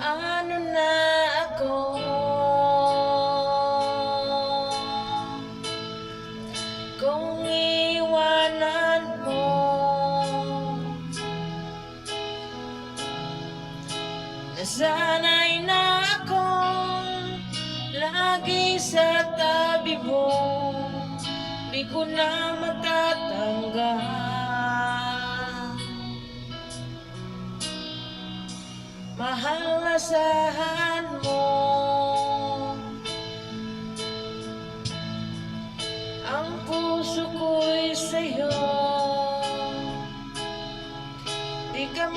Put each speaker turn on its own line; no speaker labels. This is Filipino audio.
Paano na ako kung iwanan mo? Nasanay na akong lagi sa tabi mo, di ko na matatanggal. Mahal, asahan mo ang puso ko'y sa'yo, di ka